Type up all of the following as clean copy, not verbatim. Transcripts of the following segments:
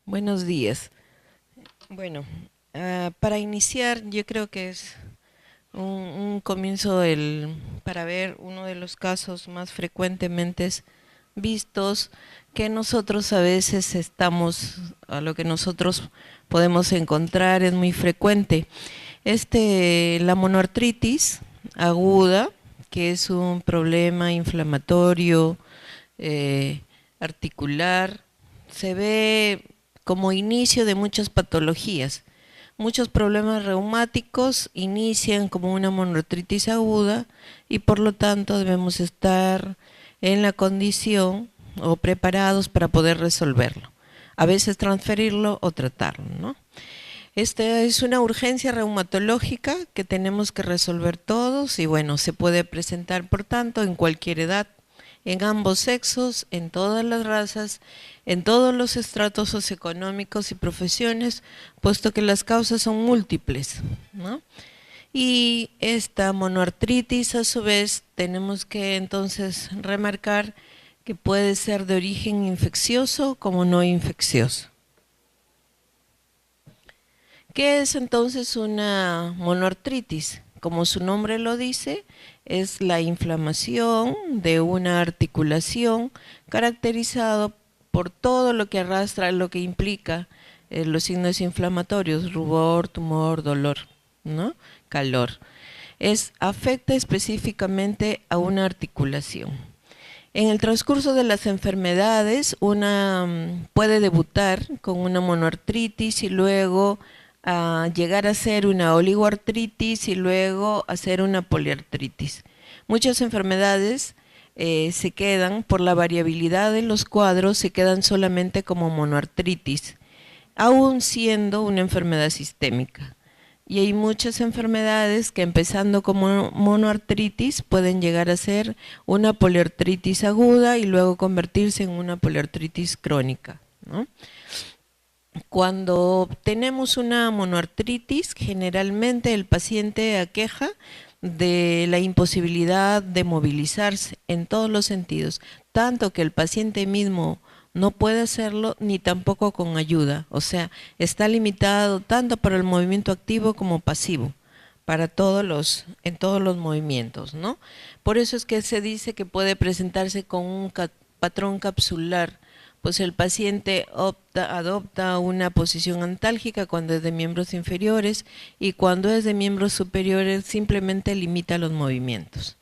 Buenos días. Bueno, para iniciar, yo creo que es un comienzo para ver uno de los casos más frecuentemente vistos que nosotros a veces a lo que nosotros podemos encontrar es muy frecuente. La monoartritis aguda, que es un problema inflamatorio eh, articular, se ve como inicio de muchas patologías. Muchos problemas reumáticos inician como una monoartritis aguda y por lo tanto debemos estar en la condición o preparados para poder resolverlo. A veces transferirlo o tratarlo, ¿no? Esta es una urgencia reumatológica que tenemos que resolver todos y bueno, se puede presentar por tanto en cualquier edad, en ambos sexos, en todas las razas, en todos los estratos socioeconómicos y profesiones, puesto que las causas son múltiples, ¿no? Y esta monoartritis, a su vez, tenemos que entonces remarcar que puede ser de origen infeccioso como no infeccioso. ¿Qué es entonces una monoartritis? Como su nombre lo dice, es la inflamación de una articulación caracterizado por todo lo que arrastra, lo que implica los signos inflamatorios, rubor, tumor, dolor, ¿no? Calor. Afecta específicamente a una articulación. En el transcurso de las enfermedades, puede debutar con una monoartritis y luego llegar a ser una oligoartritis y luego a ser una poliartritis. Muchas enfermedades se quedan, por la variabilidad de los cuadros, se quedan solamente como monoartritis, aún siendo una enfermedad sistémica. Y hay muchas enfermedades que empezando como monoartritis pueden llegar a ser una poliartritis aguda y luego convertirse en una poliartritis crónica, ¿no? Cuando tenemos una monoartritis, generalmente el paciente aqueja de la imposibilidad de movilizarse en todos los sentidos, tanto que el paciente mismo no puede hacerlo ni tampoco con ayuda, o sea, está limitado tanto para el movimiento activo como pasivo, en todos los movimientos, ¿no? Por eso es que se dice que puede presentarse con un patrón capsular, pues el paciente adopta una posición antálgica cuando es de miembros inferiores y cuando es de miembros superiores simplemente limita los movimientos.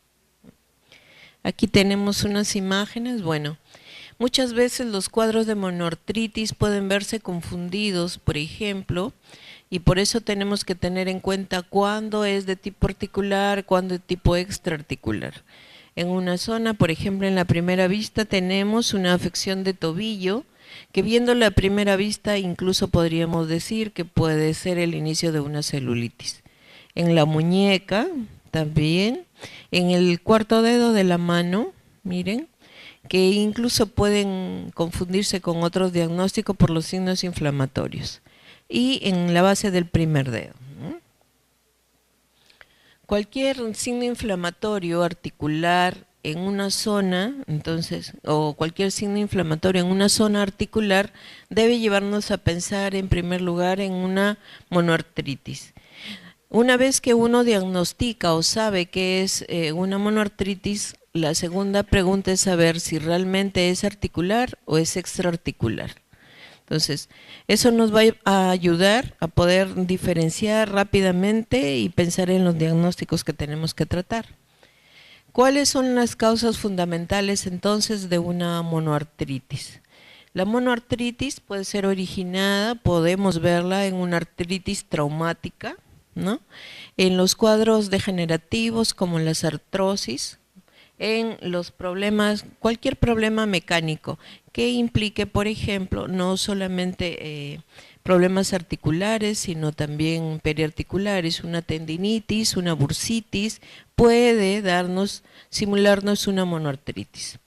Aquí tenemos unas imágenes, bueno, muchas veces los cuadros de monoartritis pueden verse confundidos, por ejemplo, y por eso tenemos que tener en cuenta cuándo es de tipo articular, cuándo es de tipo extraarticular. En una zona, por ejemplo, en la primera vista tenemos una afección de tobillo, que viendo la primera vista incluso podríamos decir que puede ser el inicio de una celulitis. En la muñeca también, en el cuarto dedo de la mano, miren, que incluso pueden confundirse con otros diagnósticos por los signos inflamatorios. Y en la base del primer dedo. Cualquier signo inflamatorio articular en una zona, entonces, o cualquier signo inflamatorio en una zona articular debe llevarnos a pensar en primer lugar en una monoartritis. Una vez que uno diagnostica o sabe que es una monoartritis, la segunda pregunta es saber si realmente es articular o es extraarticular. Entonces, eso nos va a ayudar a poder diferenciar rápidamente y pensar en los diagnósticos que tenemos que tratar. ¿Cuáles son las causas fundamentales entonces de una monoartritis? La monoartritis puede ser originada, podemos verla en una artritis traumática, ¿no? En los cuadros degenerativos como las artrosis, en los problemas, cualquier problema mecánico que implique, por ejemplo, no solamente problemas articulares, sino también periarticulares, una tendinitis, una bursitis, puede simularnos una monoartritis.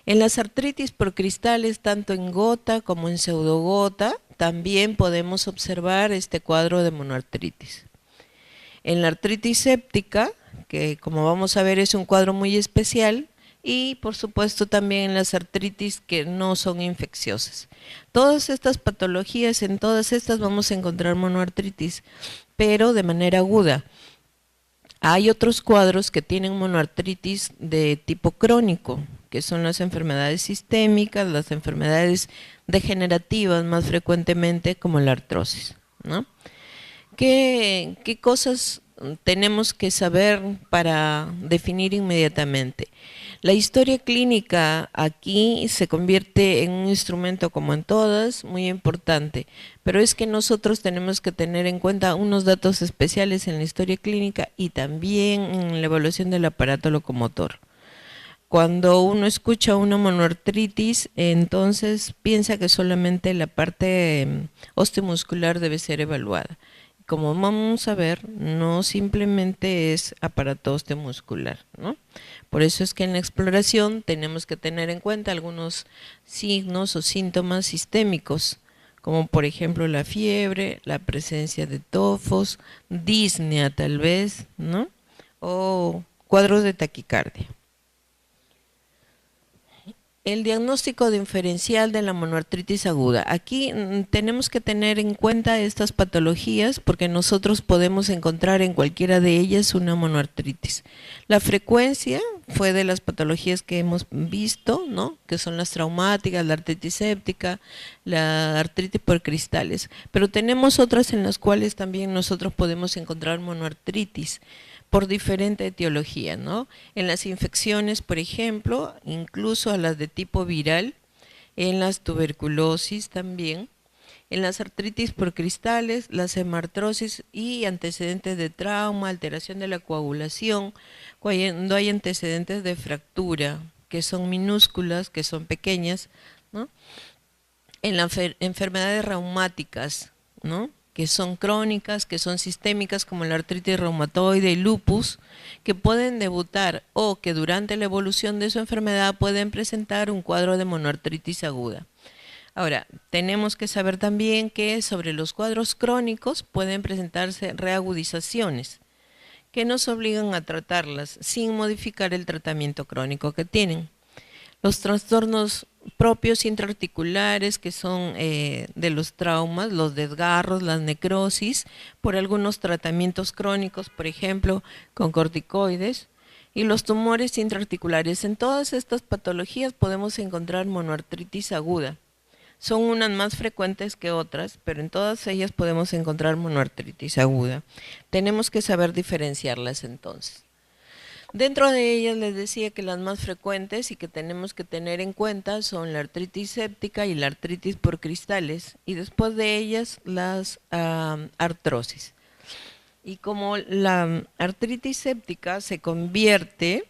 En las artritis por cristales, tanto en gota como en pseudogota, también podemos observar este cuadro de monoartritis. En la artritis séptica, que como vamos a ver es un cuadro muy especial, y por supuesto también las artritis que no son infecciosas. Todas estas patologías, en todas estas vamos a encontrar monoartritis, pero de manera aguda. Hay otros cuadros que tienen monoartritis de tipo crónico, que son las enfermedades sistémicas, las enfermedades degenerativas más frecuentemente como la artrosis, ¿no? ¿Qué cosas tenemos que saber para definir inmediatamente? La historia clínica aquí se convierte en un instrumento, como en todas, muy importante, pero es que nosotros tenemos que tener en cuenta unos datos especiales en la historia clínica y también en la evaluación del aparato locomotor. Cuando uno escucha una monoartritis, entonces piensa que solamente la parte osteomuscular debe ser evaluada. Como vamos a ver, no simplemente es aparato osteomuscular, ¿no? Por eso es que en la exploración tenemos que tener en cuenta algunos signos o síntomas sistémicos, como por ejemplo la fiebre, la presencia de tofos, disnea tal vez, ¿no? O cuadros de taquicardia. El diagnóstico diferencial de la monoartritis aguda. Aquí tenemos que tener en cuenta estas patologías porque nosotros podemos encontrar en cualquiera de ellas una monoartritis. La frecuencia fue de las patologías que hemos visto, ¿no? Que son las traumáticas, la artritis séptica, la artritis por cristales. Pero tenemos otras en las cuales también nosotros podemos encontrar monoartritis por diferente etiología, ¿no? En las infecciones, por ejemplo, incluso a las de tipo viral, en las tuberculosis también, en las artritis por cristales, las hemartrosis y antecedentes de trauma, alteración de la coagulación, cuando hay antecedentes de fractura, que son minúsculas, que son pequeñas, ¿no? En las enfermedades reumáticas, ¿no? Que son crónicas, que son sistémicas como la artritis reumatoide y lupus, que pueden debutar o que durante la evolución de su enfermedad pueden presentar un cuadro de monoartritis aguda. Ahora, tenemos que saber también que sobre los cuadros crónicos pueden presentarse reagudizaciones que nos obligan a tratarlas sin modificar el tratamiento crónico que tienen. Los trastornos propios intraarticulares que son de los traumas, los desgarros, las necrosis, por algunos tratamientos crónicos, por ejemplo, con corticoides, y los tumores intraarticulares. En todas estas patologías podemos encontrar monoartritis aguda. Son unas más frecuentes que otras, pero en todas ellas podemos encontrar monoartritis aguda. Tenemos que saber diferenciarlas entonces. Dentro de ellas les decía que las más frecuentes y que tenemos que tener en cuenta son la artritis séptica y la artritis por cristales, y después de ellas las artrosis. Y como la artritis séptica se convierte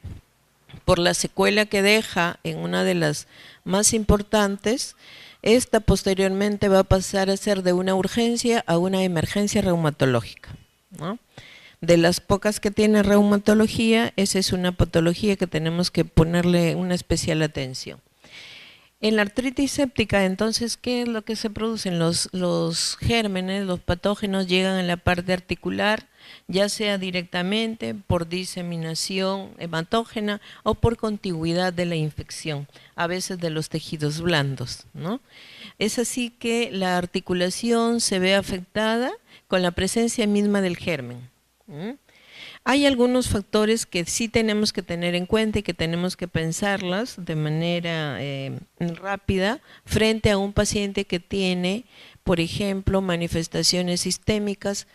por la secuela que deja en una de las más importantes, esta posteriormente va a pasar a ser de una urgencia a una emergencia reumatológica, ¿no? De las pocas que tiene reumatología, esa es una patología que tenemos que ponerle una especial atención. En la artritis séptica, entonces, ¿qué es lo que se producen? Los gérmenes, los patógenos llegan en la parte articular, ya sea directamente por diseminación hematógena o por contigüidad de la infección, a veces de los tejidos blandos, ¿no? Es así que la articulación se ve afectada con la presencia misma del germen. Hay algunos factores que sí tenemos que tener en cuenta y que tenemos que pensarlas de manera rápida frente a un paciente que tiene, por ejemplo, manifestaciones sistémicas,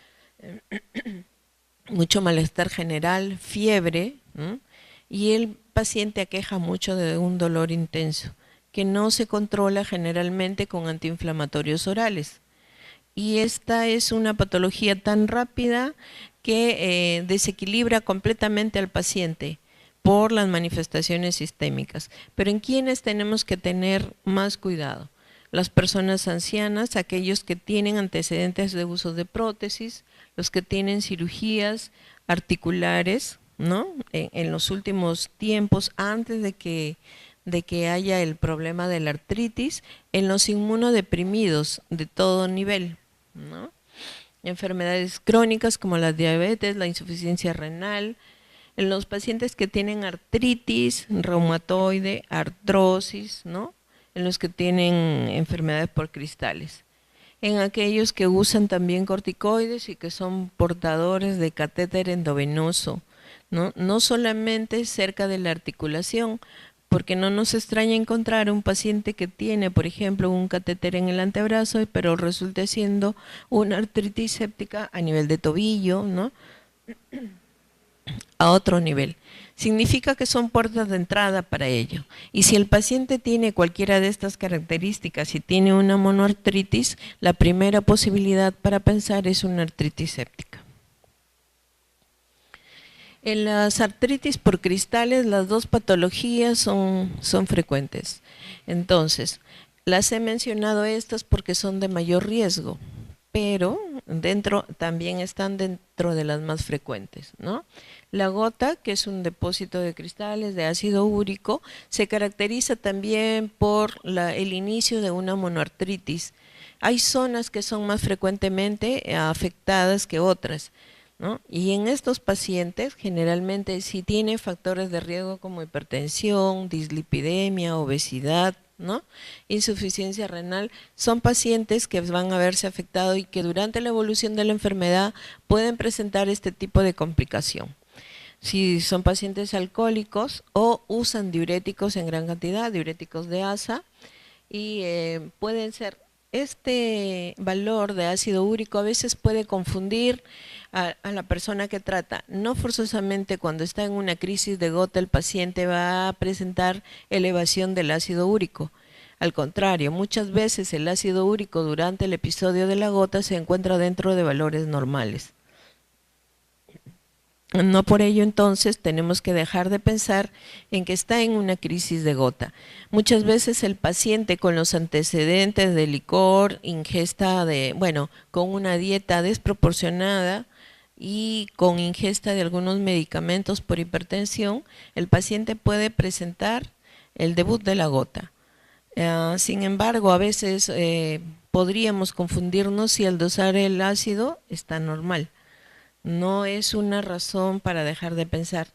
mucho malestar general, fiebre, y el paciente aqueja mucho de un dolor intenso que no se controla generalmente con antiinflamatorios orales. Y esta es una patología tan rápida que desequilibra completamente al paciente por las manifestaciones sistémicas. Pero ¿en quiénes tenemos que tener más cuidado? Las personas ancianas, aquellos que tienen antecedentes de uso de prótesis, los que tienen cirugías articulares, ¿no? En los últimos tiempos, antes de que haya el problema de la artritis, en los inmunodeprimidos de todo nivel, ¿no? Enfermedades crónicas como la diabetes, la insuficiencia renal, En los pacientes que tienen artritis reumatoide, artrosis, ¿no? En los que tienen enfermedades por cristales. En aquellos que usan también corticoides y que son portadores de catéter endovenoso, ¿no? No solamente cerca de la articulación, porque no nos extraña encontrar un paciente que tiene, por ejemplo, un catéter en el antebrazo, pero resulta siendo una artritis séptica a nivel de tobillo, ¿no? A otro nivel. Significa que son puertas de entrada para ello. Y si el paciente tiene cualquiera de estas características y tiene una monoartritis, la primera posibilidad para pensar es una artritis séptica. En las artritis por cristales, las dos patologías son frecuentes. Entonces, las he mencionado estas porque son de mayor riesgo, pero también están dentro de las más frecuentes, ¿no? La gota, que es un depósito de cristales de ácido úrico, se caracteriza también por el inicio de una monoartritis. Hay zonas que son más frecuentemente afectadas que otras, ¿no? Y en estos pacientes, generalmente, si tiene factores de riesgo como hipertensión, dislipidemia, obesidad, ¿no? Insuficiencia renal, son pacientes que van a verse afectados y que durante la evolución de la enfermedad pueden presentar este tipo de complicación. Si son pacientes alcohólicos o usan diuréticos en gran cantidad, diuréticos de asa, y pueden ser, este valor de ácido úrico a veces puede confundir a la persona que trata. No forzosamente cuando está en una crisis de gota el paciente va a presentar elevación del ácido úrico. Al contrario, muchas veces el ácido úrico durante el episodio de la gota se encuentra dentro de valores normales. No por ello entonces tenemos que dejar de pensar en que está en una crisis de gota. Muchas veces el paciente con los antecedentes de licor, ingesta con una dieta desproporcionada y con ingesta de algunos medicamentos por hipertensión, el paciente puede presentar el debut de la gota. Sin embargo, a veces podríamos confundirnos si al dosar el ácido está normal. No es una razón para dejar de pensar.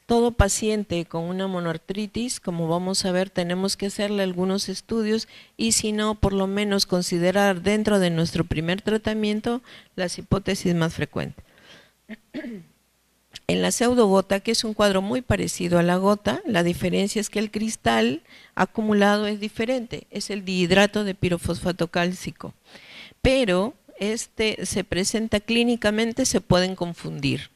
Todo paciente con una monoartritis, como vamos a ver, tenemos que hacerle algunos estudios y si no, por lo menos considerar dentro de nuestro primer tratamiento las hipótesis más frecuentes. En la pseudogota, que es un cuadro muy parecido a la gota, la diferencia es que el cristal acumulado es diferente, es el dihidrato de pirofosfato cálcico, pero se presenta clínicamente, se pueden confundir.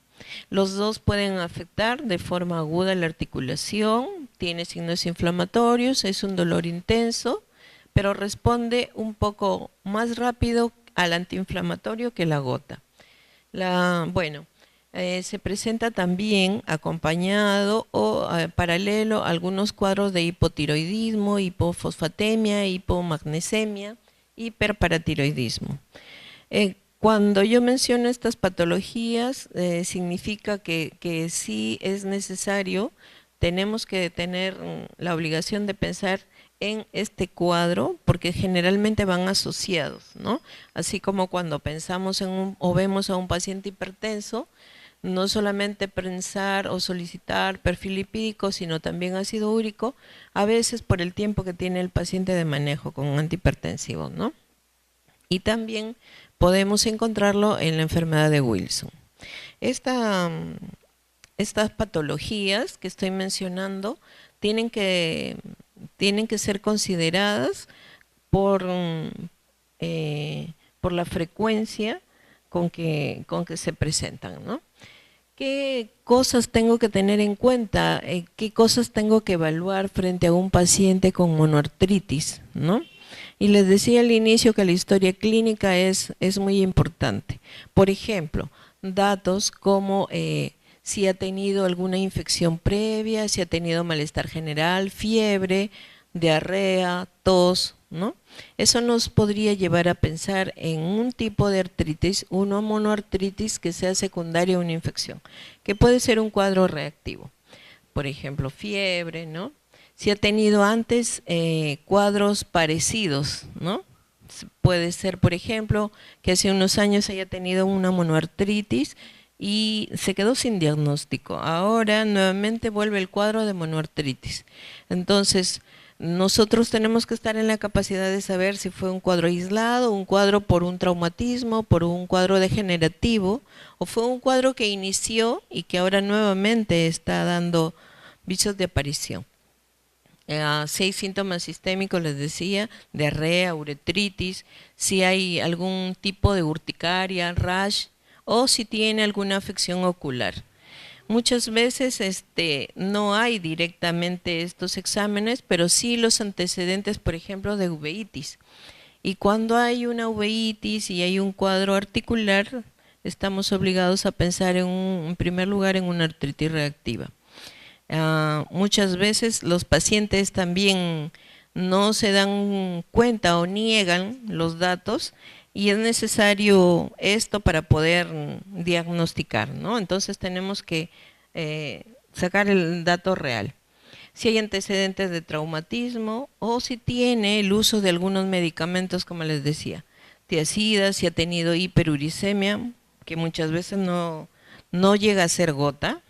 Los dos pueden afectar de forma aguda la articulación, tiene signos inflamatorios, es un dolor intenso, pero responde un poco más rápido al antiinflamatorio que la gota. Se presenta también acompañado o paralelo a algunos cuadros de hipotiroidismo, hipofosfatemia, hipomagnesemia, hiperparatiroidismo. Cuando yo menciono estas patologías, significa que sí es necesario, tenemos que tener la obligación de pensar en este cuadro, porque generalmente van asociados, ¿no? Así como cuando pensamos o vemos a un paciente hipertenso, no solamente pensar o solicitar perfil lipídico, sino también ácido úrico, a veces por el tiempo que tiene el paciente de manejo con antihipertensivos, ¿no? Y también podemos encontrarlo en la enfermedad de Wilson. Estas patologías que estoy mencionando tienen que ser consideradas por la frecuencia con que se presentan, ¿no? ¿Qué cosas tengo que tener en cuenta? ¿Qué cosas tengo que evaluar frente a un paciente con monoartritis, ¿no? Y les decía al inicio que la historia clínica es muy importante. Por ejemplo, datos como si ha tenido alguna infección previa, si ha tenido malestar general, fiebre, diarrea, tos, ¿no? Eso nos podría llevar a pensar en un tipo de artritis, una monoartritis que sea secundaria a una infección, que puede ser un cuadro reactivo. Por ejemplo, fiebre, ¿no? Si ha tenido antes cuadros parecidos, ¿no? Puede ser, por ejemplo, que hace unos años haya tenido una monoartritis y se quedó sin diagnóstico. Ahora nuevamente vuelve el cuadro de monoartritis. Entonces, nosotros tenemos que estar en la capacidad de saber si fue un cuadro aislado, un cuadro por un traumatismo, por un cuadro degenerativo, o fue un cuadro que inició y que ahora nuevamente está dando visos de aparición. Si hay síntomas sistémicos, les decía, diarrea, uretritis, si hay algún tipo de urticaria, rash, o si tiene alguna afección ocular. Muchas veces no hay directamente estos exámenes, pero sí los antecedentes, por ejemplo, de uveitis. Y cuando hay una uveitis y hay un cuadro articular, estamos obligados a pensar en primer lugar en una artritis reactiva. Muchas veces los pacientes también no se dan cuenta o niegan los datos y es necesario esto para poder diagnosticar, ¿no? Entonces tenemos que sacar el dato real. Si hay antecedentes de traumatismo o si tiene el uso de algunos medicamentos, como les decía, tiazidas, si ha tenido hiperuricemia, que muchas veces no llega a ser gota.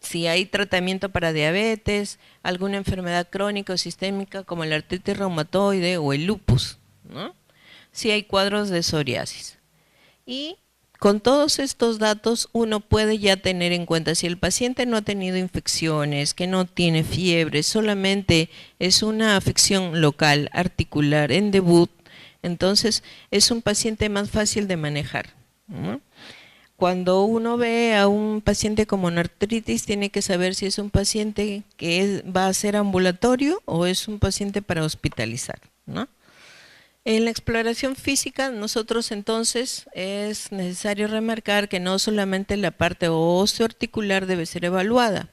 Si hay tratamiento para diabetes, alguna enfermedad crónica o sistémica como la artritis reumatoide o el lupus, ¿no? Si hay cuadros de psoriasis. Y con todos estos datos uno puede ya tener en cuenta si el paciente no ha tenido infecciones, que no tiene fiebre, solamente es una afección local, articular, en debut, entonces es un paciente más fácil de manejar, ¿no? Cuando uno ve a un paciente con monoartritis, tiene que saber si es un paciente que va a ser ambulatorio o es un paciente para hospitalizar, ¿no? En la exploración física, nosotros entonces es necesario remarcar que no solamente la parte osteoarticular debe ser evaluada.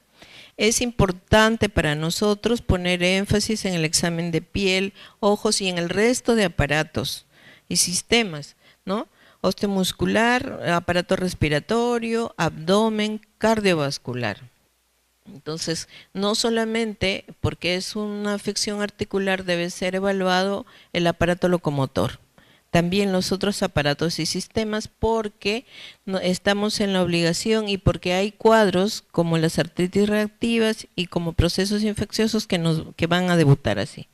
Es importante para nosotros poner énfasis en el examen de piel, ojos y en el resto de aparatos y sistemas, ¿no? Osteomuscular, aparato respiratorio, abdomen, cardiovascular. Entonces, no solamente porque es una afección articular debe ser evaluado el aparato locomotor, también los otros aparatos y sistemas porque estamos en la obligación y porque hay cuadros como las artritis reactivas y como procesos infecciosos que van a debutar así.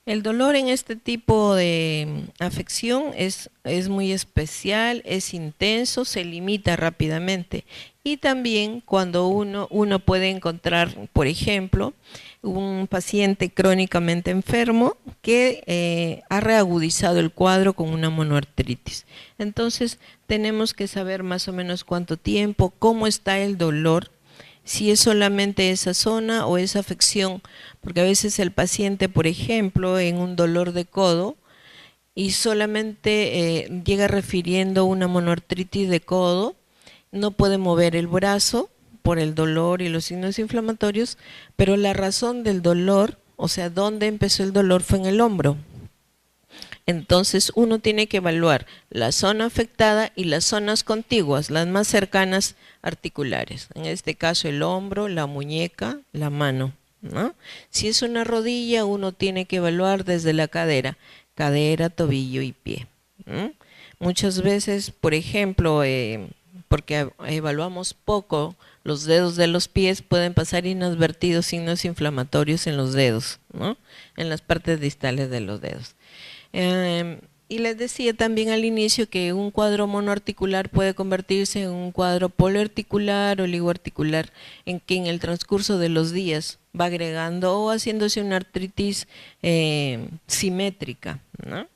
El dolor en este tipo de afección es muy especial, es intenso, se limita rápidamente. Y también cuando uno puede encontrar, por ejemplo, un paciente crónicamente enfermo que ha reagudizado el cuadro con una monoartritis. Entonces tenemos que saber más o menos cuánto tiempo, cómo está el dolor, si es solamente esa zona o esa afección, porque a veces el paciente, por ejemplo, en un dolor de codo y solamente llega refiriendo una monoartritis de codo, no puede mover el brazo por el dolor y los signos inflamatorios, pero la razón del dolor, o sea, dónde empezó el dolor fue en el hombro. Entonces uno tiene que evaluar la zona afectada y las zonas contiguas, las más cercanas articulares. En este caso el hombro, la muñeca, la mano, ¿no? Si es una rodilla, uno tiene que evaluar desde la cadera, tobillo y pie, ¿no? Muchas veces, por ejemplo, porque evaluamos poco, los dedos de los pies pueden pasar inadvertidos signos inflamatorios en los dedos, ¿no? En las partes distales de los dedos. Y les decía también al inicio que un cuadro monoarticular puede convertirse en un cuadro poliarticular o oligoarticular, en que en el transcurso de los días va agregando o haciéndose una artritis simétrica, ¿no?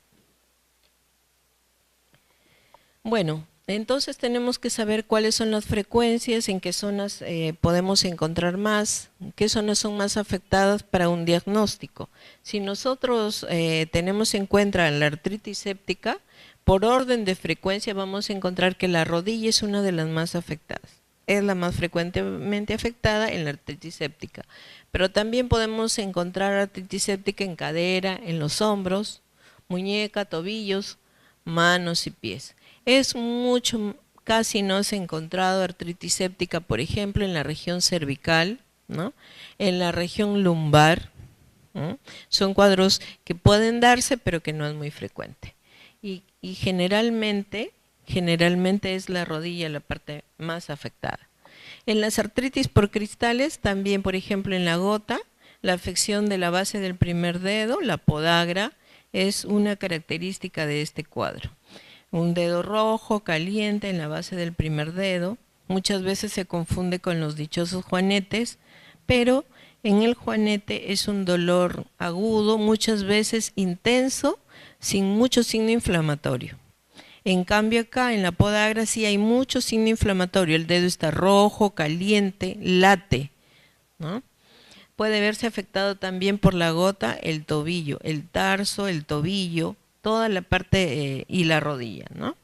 Bueno, entonces tenemos que saber cuáles son las frecuencias, en qué zonas podemos encontrar más, qué zonas son más afectadas para un diagnóstico. Si nosotros tenemos en cuenta la artritis séptica, por orden de frecuencia vamos a encontrar que la rodilla es una de las más afectadas. Es la más frecuentemente afectada en la artritis séptica. Pero también podemos encontrar artritis séptica en cadera, en los hombros, muñeca, tobillos, manos y pies. Es mucho, casi no se ha encontrado artritis séptica, por ejemplo, en la región cervical, ¿no? En la región lumbar, ¿no? Son cuadros que pueden darse, pero que no es muy frecuente. Y generalmente generalmente es la rodilla la parte más afectada. En las artritis por cristales, también por ejemplo en la gota, la afección de la base del primer dedo, la podagra, es una característica de este cuadro. Un dedo rojo, caliente en la base del primer dedo, muchas veces se confunde con los dichosos juanetes, pero en el juanete es un dolor agudo, muchas veces intenso, sin mucho signo inflamatorio. En cambio acá en la podagra sí hay mucho signo inflamatorio, el dedo está rojo, caliente, late, ¿no? Puede verse afectado también por la gota el tobillo, el tarso, el tobillo, toda la parte y la rodilla, ¿no?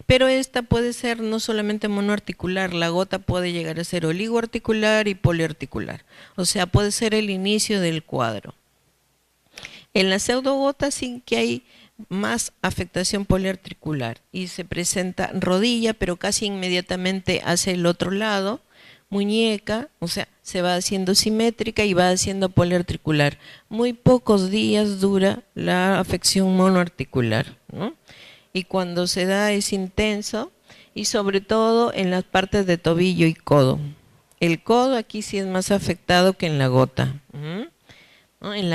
Pero esta puede ser no solamente monoarticular, la gota puede llegar a ser oligoarticular y poliarticular, o sea, puede ser el inicio del cuadro. En la pseudogota sí que hay más afectación poliarticular y se presenta rodilla, pero casi inmediatamente hacia el otro lado, muñeca, o sea, se va haciendo simétrica y va haciendo poliarticular. Muy pocos días dura la afección monoarticular, ¿no? Y cuando se da es intenso y sobre todo en las partes de tobillo y codo. El codo aquí sí es más afectado que en la gota. ¿No? En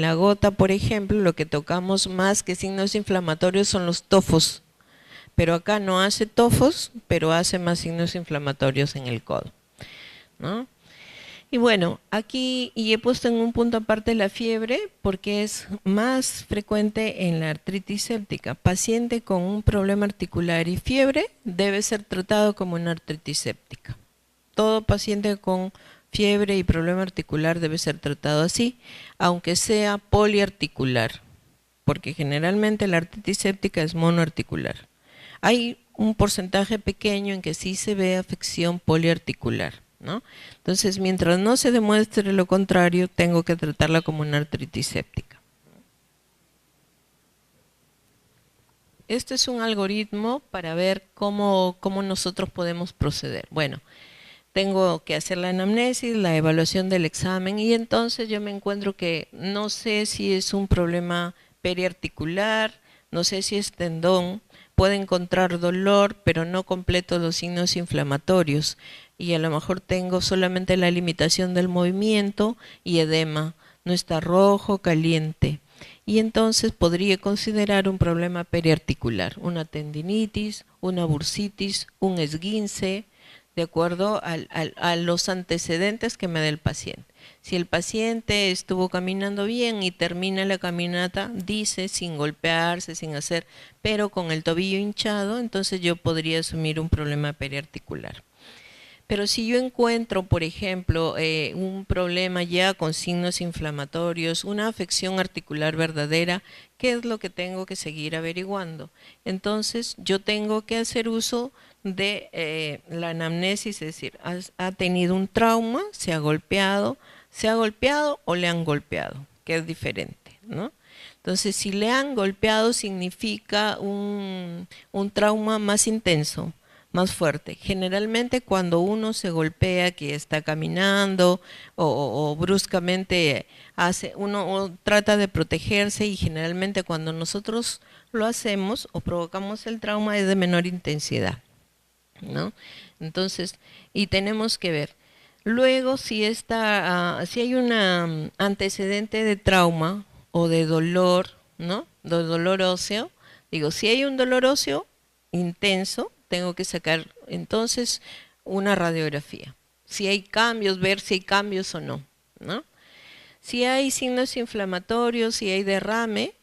la gota, por ejemplo, lo que tocamos más que signos inflamatorios son los tofos. Pero acá no hace tofos, pero hace más signos inflamatorios en el codo, ¿no? Y bueno, aquí y he puesto en un punto aparte la fiebre porque es más frecuente en la artritis séptica. Paciente con un problema articular y fiebre debe ser tratado como una artritis séptica. Todo paciente con fiebre y problema articular debe ser tratado así, aunque sea poliarticular, porque generalmente la artritis séptica es monoarticular. Hay un porcentaje pequeño en que sí se ve afección poliarticular, ¿no? Entonces, mientras no se demuestre lo contrario, tengo que tratarla como una artritis séptica. Este es un algoritmo para ver cómo nosotros podemos proceder. Bueno, tengo que hacer la anamnesis, la evaluación del examen y entonces yo me encuentro que no sé si es un problema periarticular, no sé si es tendón, puedo encontrar dolor, pero no completo los signos inflamatorios y a lo mejor tengo solamente la limitación del movimiento y edema, no está rojo, caliente. Y entonces podría considerar un problema periarticular, una tendinitis, una bursitis, un esguince, de acuerdo a los antecedentes que me da el paciente. Si el paciente estuvo caminando bien y termina la caminata, dice, sin golpearse, sin hacer, pero con el tobillo hinchado, entonces yo podría asumir un problema periarticular. Pero si yo encuentro, por ejemplo, un problema ya con signos inflamatorios, una afección articular verdadera, ¿qué es lo que tengo que seguir averiguando? Entonces yo tengo que hacer uso de la anamnesis, es decir, ha tenido un trauma, se ha golpeado o le han golpeado, que es diferente, ¿no? Entonces, si le han golpeado significa un trauma más intenso, más fuerte. Generalmente cuando uno se golpea, que está caminando o bruscamente uno trata de protegerse y generalmente cuando nosotros lo hacemos o provocamos el trauma es de menor intensidad, ¿no? Entonces, y tenemos que ver. Luego, si hay un antecedente de trauma o de dolor, ¿no? De dolor óseo, digo, si hay un dolor óseo intenso, tengo que sacar entonces una radiografía. Si hay cambios, ver si hay cambios o no, ¿no? Si hay signos inflamatorios, si hay derrame,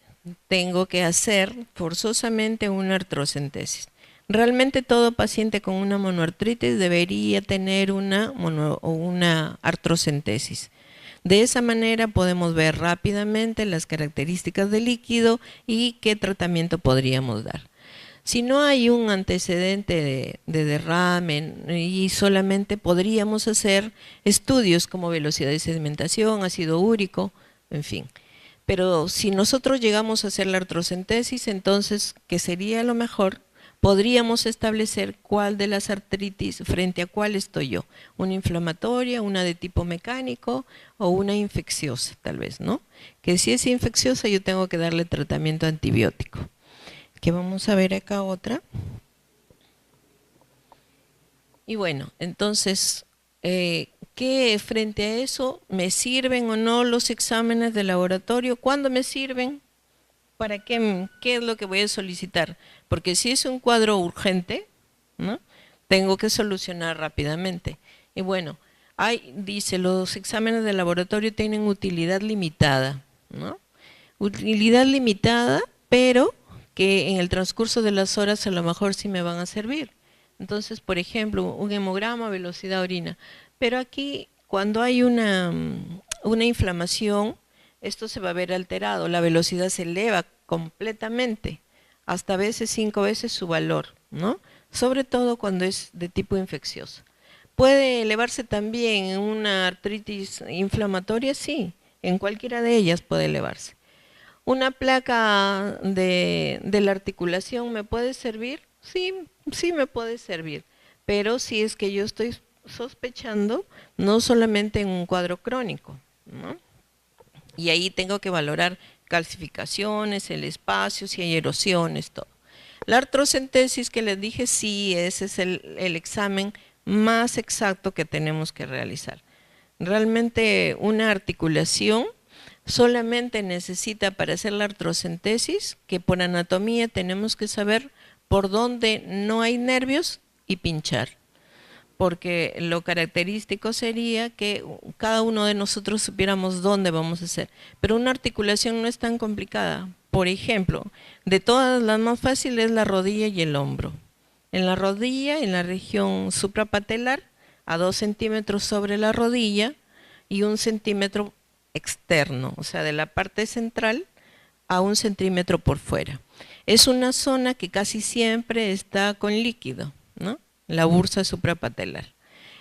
tengo que hacer forzosamente una artrocentesis. Realmente todo paciente con una monoartritis debería tener una artrocentesis. De esa manera podemos ver rápidamente las características del líquido y qué tratamiento podríamos dar. Si no hay un antecedente de derrame y solamente podríamos hacer estudios como velocidad de sedimentación, ácido úrico, en fin. Pero si nosotros llegamos a hacer la artrocentesis, entonces, ¿qué sería lo mejor? Podríamos establecer cuál de las artritis, frente a cuál estoy yo. Una inflamatoria, una de tipo mecánico o una infecciosa, tal vez, ¿no? Que si es infecciosa yo tengo que darle tratamiento antibiótico. Que vamos a ver acá otra. Y bueno, entonces, ¿qué frente a eso me sirven o no los exámenes de laboratorio? ¿Cuándo me sirven? ¿Para qué, qué es lo que voy a solicitar? Porque si es un cuadro urgente, ¿no? Tengo que solucionar rápidamente. Y bueno, dice, los exámenes de laboratorio tienen utilidad limitada, ¿no? Utilidad limitada, pero que en el transcurso de las horas a lo mejor sí me van a servir. Entonces, por ejemplo, un hemograma, velocidad orina. Pero aquí, cuando hay una inflamación, esto se va a ver alterado, la velocidad se eleva completamente, hasta a veces 5 veces su valor, ¿no? Sobre todo cuando es de tipo infeccioso. ¿Puede elevarse también en una artritis inflamatoria? Sí, en cualquiera de ellas puede elevarse. ¿Una placa de la articulación me puede servir? Sí, sí me puede servir, pero si es que yo estoy sospechando, no solamente en un cuadro crónico, ¿no? Y ahí tengo que valorar calcificaciones, el espacio, si hay erosiones, todo. La artrocentesis que les dije, sí, ese es el examen más exacto que tenemos que realizar. Realmente una articulación solamente necesita para hacer la artrocentesis que por anatomía tenemos que saber por dónde no hay nervios y pinchar, porque lo característico sería que cada uno de nosotros supiéramos dónde vamos a hacer. Pero una articulación no es tan complicada. Por ejemplo, de todas las más fáciles es la rodilla y el hombro. En la rodilla, en la región suprapatelar, a 2 centímetros sobre la rodilla y 1 centímetro externo, o sea, de la parte central a 1 centímetro por fuera. Es una zona que casi siempre está con líquido, ¿no? La bursa suprapatelar.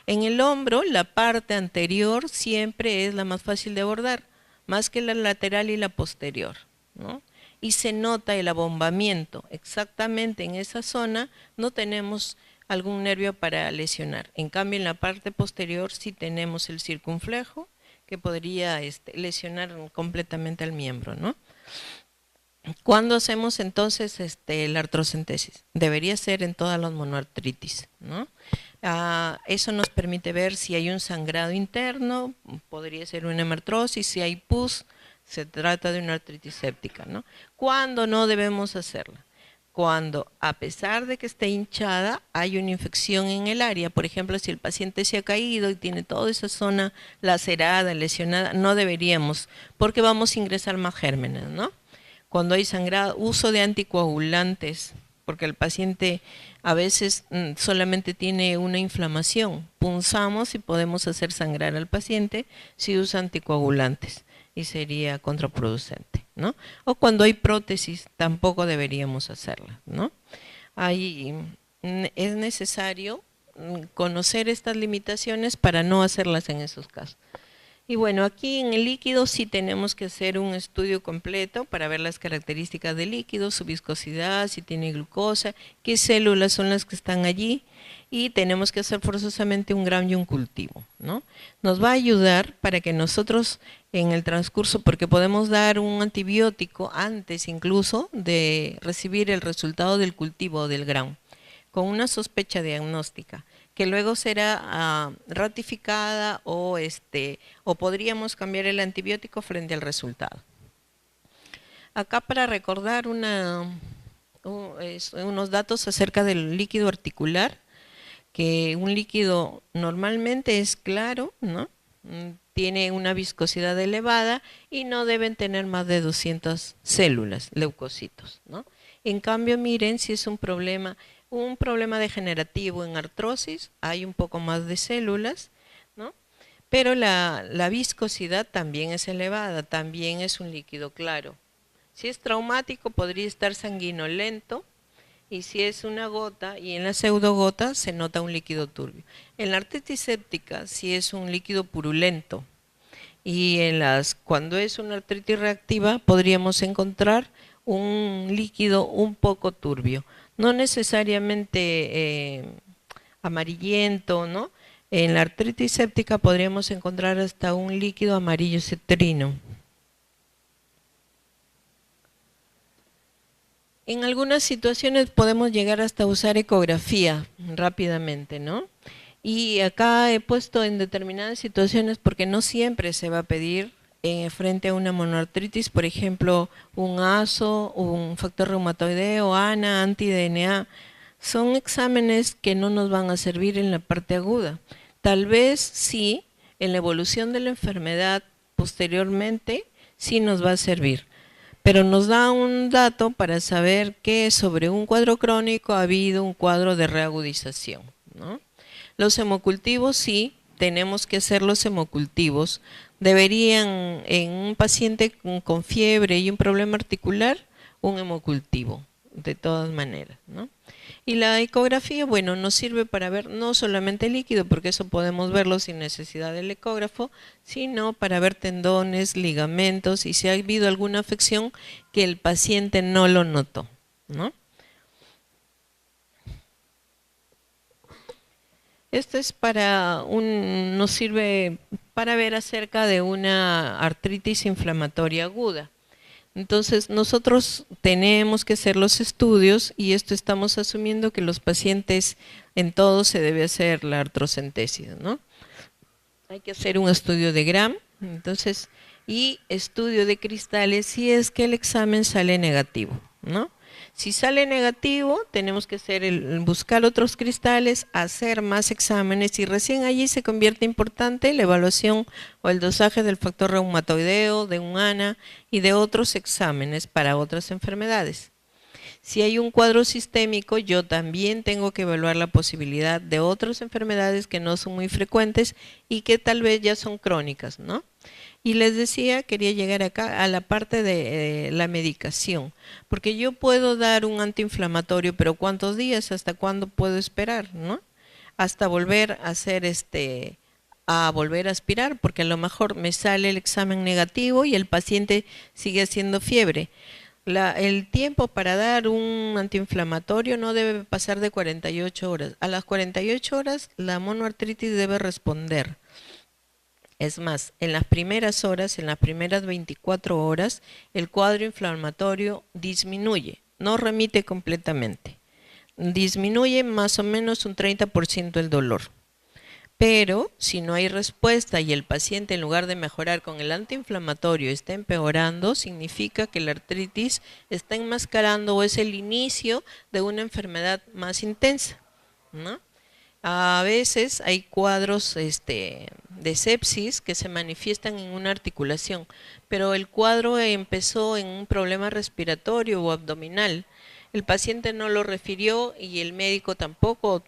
En el hombro, la parte anterior siempre es la más fácil de abordar, más que la lateral y la posterior, ¿no? Y se nota el abombamiento. Exactamente en esa zona no tenemos algún nervio para lesionar. En cambio, en la parte posterior sí tenemos el circunflejo, que podría lesionar completamente al miembro, ¿no? ¿Cuándo hacemos entonces la artrocentesis? Debería ser en todas las monoartritis, ¿no? Eso nos permite ver si hay un sangrado interno, podría ser una hemartrosis, si hay pus, se trata de una artritis séptica, ¿no? ¿Cuándo no debemos hacerla? Cuando, a pesar de que esté hinchada, hay una infección en el área. Por ejemplo, si el paciente se ha caído y tiene toda esa zona lacerada, lesionada, no deberíamos, porque vamos a ingresar más gérmenes, ¿no? Cuando hay sangrado, uso de anticoagulantes, porque el paciente a veces solamente tiene una inflamación. Punzamos y podemos hacer sangrar al paciente si usa anticoagulantes y sería contraproducente, ¿no? O cuando hay prótesis, tampoco deberíamos hacerla, ¿no? Es necesario conocer estas limitaciones para no hacerlas en esos casos. Y bueno, aquí en el líquido sí tenemos que hacer un estudio completo para ver las características del líquido, su viscosidad, si tiene glucosa, qué células son las que están allí, y tenemos que hacer forzosamente un gram y un cultivo, ¿no? Nos va a ayudar para que nosotros en el transcurso, porque podemos dar un antibiótico antes incluso de recibir el resultado del cultivo o del gram, con una sospecha diagnóstica, que luego será ratificada o podríamos cambiar el antibiótico frente al resultado. Acá para recordar unos datos acerca del líquido articular, que un líquido normalmente es claro, ¿no? Tiene una viscosidad elevada y no deben tener más de 200 células, leucocitos, ¿no? En cambio, miren, si es un problema degenerativo en artrosis, hay un poco más de células, ¿no? Pero la viscosidad también es elevada, también es un líquido claro. Si es traumático, podría estar sanguinolento, y si es una gota y en la pseudogota se nota un líquido turbio. En la artritis séptica, si es un líquido purulento, y cuando es una artritis reactiva, podríamos encontrar un líquido un poco turbio. No necesariamente amarillento, ¿no? En la artritis séptica podríamos encontrar hasta un líquido amarillo cetrino. En algunas situaciones podemos llegar hasta usar ecografía rápidamente, ¿no? Y acá he puesto en determinadas situaciones porque no siempre se va a pedir frente a una monoartritis, por ejemplo, un ASO, un factor reumatoideo, ANA, anti-DNA. Son exámenes que no nos van a servir en la parte aguda. Tal vez sí, en la evolución de la enfermedad posteriormente, sí nos va a servir, pero nos da un dato para saber que sobre un cuadro crónico ha habido un cuadro de reagudización, ¿no? Los hemocultivos sí, tenemos que hacer los hemocultivos. Deberían, en un paciente con fiebre y un problema articular, un hemocultivo, de todas maneras, ¿no? Y la ecografía, bueno, nos sirve para ver no solamente el líquido, porque eso podemos verlo sin necesidad del ecógrafo, sino para ver tendones, ligamentos y si ha habido alguna afección que el paciente no lo notó, ¿no? Esto es nos sirve para ver acerca de una artritis inflamatoria aguda. Entonces, nosotros tenemos que hacer los estudios y esto estamos asumiendo que los pacientes en todo se debe hacer la artrocentesis, ¿no? Hay que hacer un estudio de Gram, entonces, y estudio de cristales si es que el examen sale negativo, ¿no? Si sale negativo, tenemos que buscar otros cristales, hacer más exámenes y recién allí se convierte importante la evaluación o el dosaje del factor reumatoideo, de un ANA y de otros exámenes para otras enfermedades. Si hay un cuadro sistémico, yo también tengo que evaluar la posibilidad de otras enfermedades que no son muy frecuentes y que tal vez ya son crónicas, ¿no? Y les decía, quería llegar acá a la parte de la medicación, porque yo puedo dar un antiinflamatorio, pero ¿cuántos días? ¿Hasta cuándo puedo esperar? ¿No? Hasta volver a hacer a volver a aspirar, porque a lo mejor me sale el examen negativo y el paciente sigue haciendo fiebre. El tiempo para dar un antiinflamatorio no debe pasar de 48 horas. A las 48 horas la monoartritis debe responder. Es más, en las primeras horas, en las primeras 24 horas, el cuadro inflamatorio disminuye, no remite completamente. Disminuye más o menos un 30% el dolor. Pero si no hay respuesta y el paciente en lugar de mejorar con el antiinflamatorio está empeorando, significa que la artritis está enmascarando o es el inicio de una enfermedad más intensa, ¿no? A veces hay cuadros de sepsis que se manifiestan en una articulación, pero el cuadro empezó en un problema respiratorio o abdominal. El paciente no lo refirió y el médico tampoco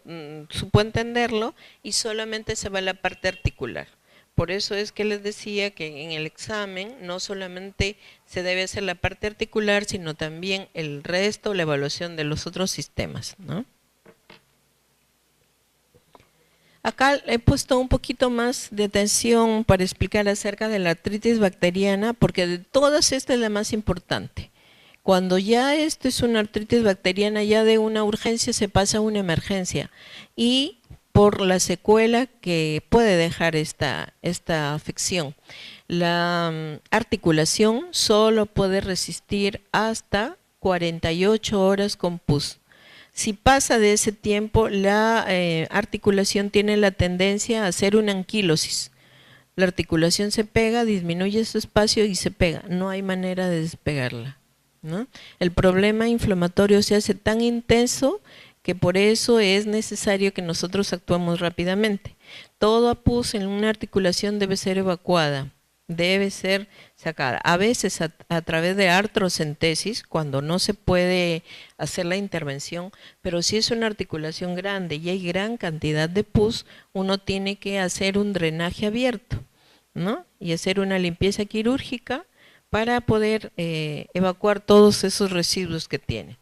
supo entenderlo y solamente se va a la parte articular. Por eso es que les decía que en el examen no solamente se debe hacer la parte articular, sino también el resto, la evaluación de los otros sistemas, ¿no? Acá he puesto un poquito más de atención para explicar acerca de la artritis bacteriana, porque de todas esta es la más importante. Cuando ya esto es una artritis bacteriana, ya de una urgencia se pasa a una emergencia y por la secuela que puede dejar esta afección. La articulación solo puede resistir hasta 48 horas con pus. Si pasa de ese tiempo, la articulación tiene la tendencia a hacer una anquilosis. La articulación se pega, disminuye su espacio y se pega. No hay manera de despegarla, ¿no? El problema inflamatorio se hace tan intenso que por eso es necesario que nosotros actuemos rápidamente. Todo pus en una articulación debe ser evacuada, debe ser sacada. A veces a través de artrocentesis, cuando no se puede hacer la intervención, pero si es una articulación grande y hay gran cantidad de pus, uno tiene que hacer un drenaje abierto, ¿no? Y hacer una limpieza quirúrgica para poder evacuar todos esos residuos que tiene.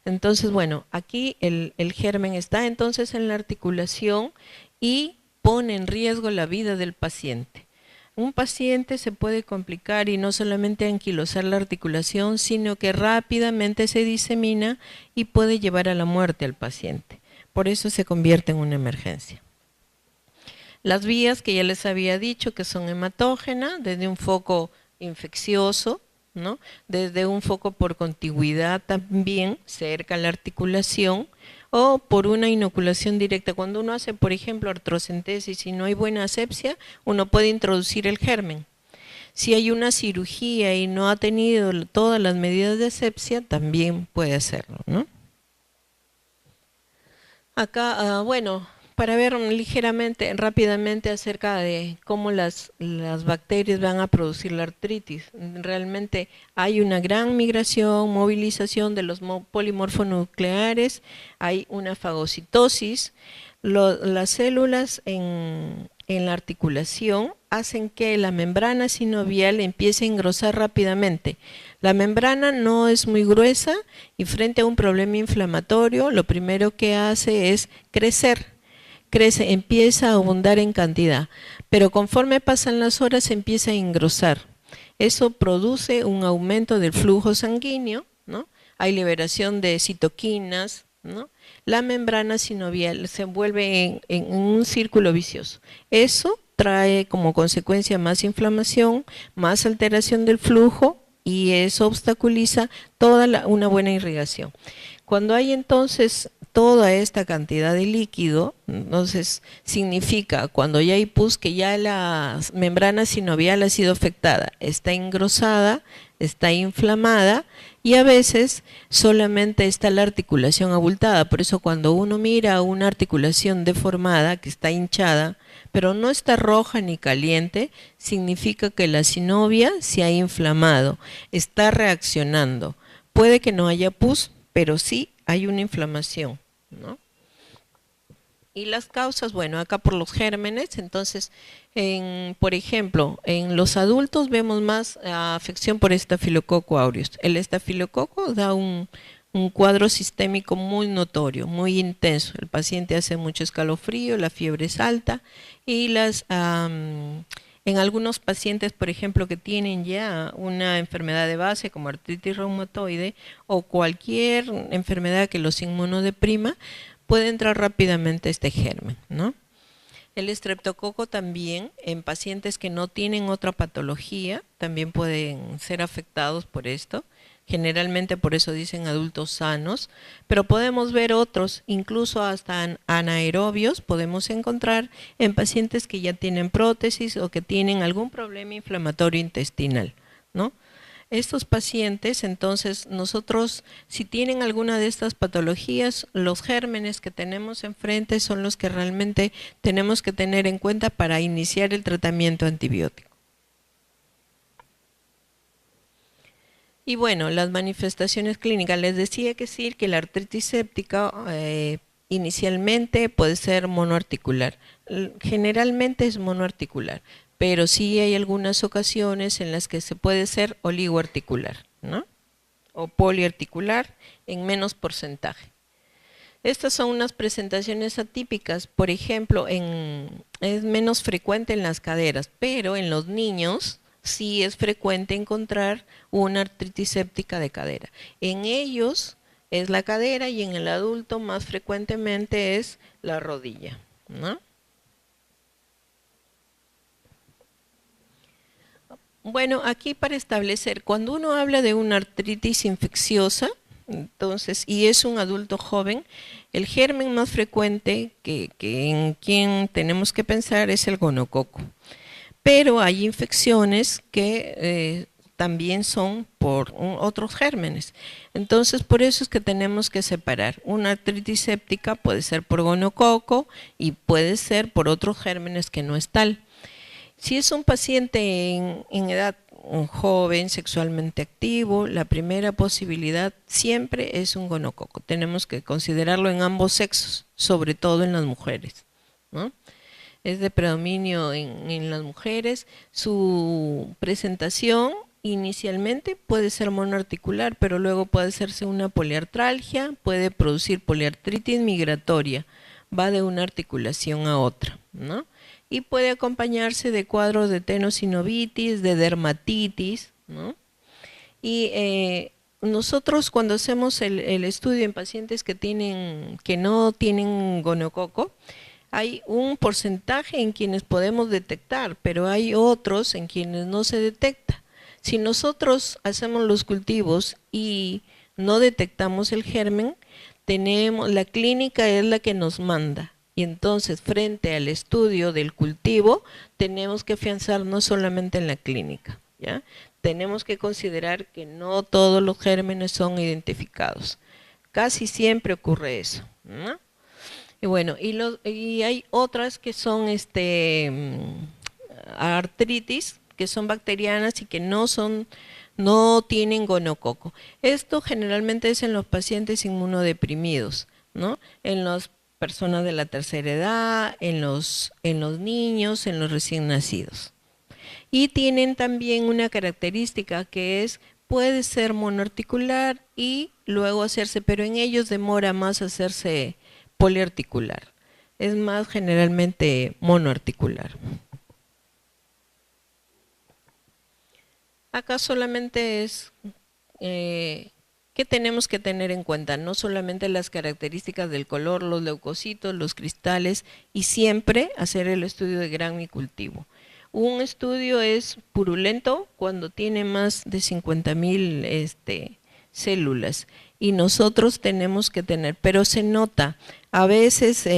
Entonces, bueno, aquí el germen está entonces en la articulación y pone en riesgo la vida del paciente. Un paciente se puede complicar y no solamente anquilosar la articulación, sino que rápidamente se disemina y puede llevar a la muerte al paciente. Por eso se convierte en una emergencia. Las vías que ya les había dicho que son hematógenas, desde un foco infeccioso, ¿no? Desde un foco por contigüidad también, cerca a la articulación, o por una inoculación directa. Cuando uno hace, por ejemplo, artrocentesis y no hay buena asepsia, uno puede introducir el germen. Si hay una cirugía y no ha tenido todas las medidas de asepsia, también puede hacerlo, ¿no? Acá, bueno, para ver ligeramente, rápidamente acerca de cómo las bacterias van a producir la artritis. Realmente hay una gran migración, movilización de los polimorfonucleares, hay una fagocitosis. Las células en la articulación hacen que la membrana sinovial empiece a engrosar rápidamente. La membrana no es muy gruesa y frente a un problema inflamatorio, lo primero que hace es crecer. Crece, empieza a abundar en cantidad, pero conforme pasan las horas empieza a engrosar. Eso produce un aumento del flujo sanguíneo, ¿no? Hay liberación de citoquinas, ¿no? La membrana sinovial se envuelve en un círculo vicioso. Eso trae como consecuencia más inflamación, más alteración del flujo y eso obstaculiza toda una buena irrigación. Cuando hay entonces toda esta cantidad de líquido, entonces significa cuando ya hay pus que ya la membrana sinovial ha sido afectada, está engrosada, está inflamada y a veces solamente está la articulación abultada. Por eso cuando uno mira una articulación deformada que está hinchada, pero no está roja ni caliente, significa que la sinovia se ha inflamado, está reaccionando. Puede que no haya pus, pero sí hay una inflamación, ¿no? Y las causas, bueno, acá por los gérmenes, entonces, por ejemplo, en los adultos vemos más afección por Staphylococcus aureus. El estafilococo da un cuadro sistémico muy notorio, muy intenso. El paciente hace mucho escalofrío, la fiebre es alta y en algunos pacientes, por ejemplo, que tienen ya una enfermedad de base como artritis reumatoide o cualquier enfermedad que los inmunodeprima, puede entrar rápidamente este germen, ¿no? El estreptococo también, en pacientes que no tienen otra patología, también pueden ser afectados por esto. Generalmente por eso dicen adultos sanos, pero podemos ver otros, incluso hasta anaerobios, podemos encontrar en pacientes que ya tienen prótesis o que tienen algún problema inflamatorio intestinal, ¿no? Estos pacientes, entonces, nosotros, si tienen alguna de estas patologías, los gérmenes que tenemos enfrente son los que realmente tenemos que tener en cuenta para iniciar el tratamiento antibiótico. Y bueno, las manifestaciones clínicas, les decía que sí, que la artritis séptica inicialmente puede ser monoarticular, generalmente es monoarticular, pero sí hay algunas ocasiones en las que se puede ser oligoarticular, ¿no? O poliarticular en menos porcentaje. Estas son unas presentaciones atípicas, por ejemplo, es menos frecuente en las caderas, pero en los niños sí es frecuente encontrar una artritis séptica de cadera. En ellos es la cadera y en el adulto más frecuentemente es la rodilla, ¿no? Bueno, aquí para establecer, cuando uno habla de una artritis infecciosa, entonces, y es un adulto joven, el germen más frecuente que en quien tenemos que pensar es el gonococo. Pero hay infecciones que también son por otros gérmenes. Entonces, por eso es que tenemos que separar. Una artritis séptica puede ser por gonococo y puede ser por otros gérmenes que no es tal. Si es un paciente en edad joven, sexualmente activo, la primera posibilidad siempre es un gonococo. Tenemos que considerarlo en ambos sexos, sobre todo en las mujeres, ¿no? Es de predominio en las mujeres. Su presentación inicialmente puede ser monoarticular, pero luego puede hacerse una poliartralgia, puede producir poliartritis migratoria, va de una articulación a otra, ¿no? Y puede acompañarse de cuadros de tenosinovitis, de dermatitis, ¿no? Y nosotros cuando hacemos el estudio en pacientes que no tienen gonococo, hay un porcentaje en quienes podemos detectar, pero hay otros en quienes no se detecta. Si nosotros hacemos los cultivos y no detectamos el germen, la clínica es la que nos manda. Y entonces, frente al estudio del cultivo, tenemos que afianzarnos solamente en la clínica, ¿ya? Tenemos que considerar que no todos los gérmenes son identificados. Casi siempre ocurre eso, ¿no? Y bueno, y hay otras que son artritis, que son bacterianas y que no tienen gonococo. Esto generalmente es en los pacientes inmunodeprimidos, ¿no? En las personas de la tercera edad, en los niños, en los recién nacidos. Y tienen también una característica que puede ser monoarticular y luego hacerse, pero en ellos demora más hacerse poliarticular. Es más generalmente monoarticular. Acá solamente es ¿qué tenemos que tener en cuenta? No solamente las características del color, los leucocitos, los cristales, y siempre hacer el estudio de grano y cultivo. Un estudio es purulento cuando tiene más de 50,000 células, y nosotros tenemos que tener, pero se nota, a veces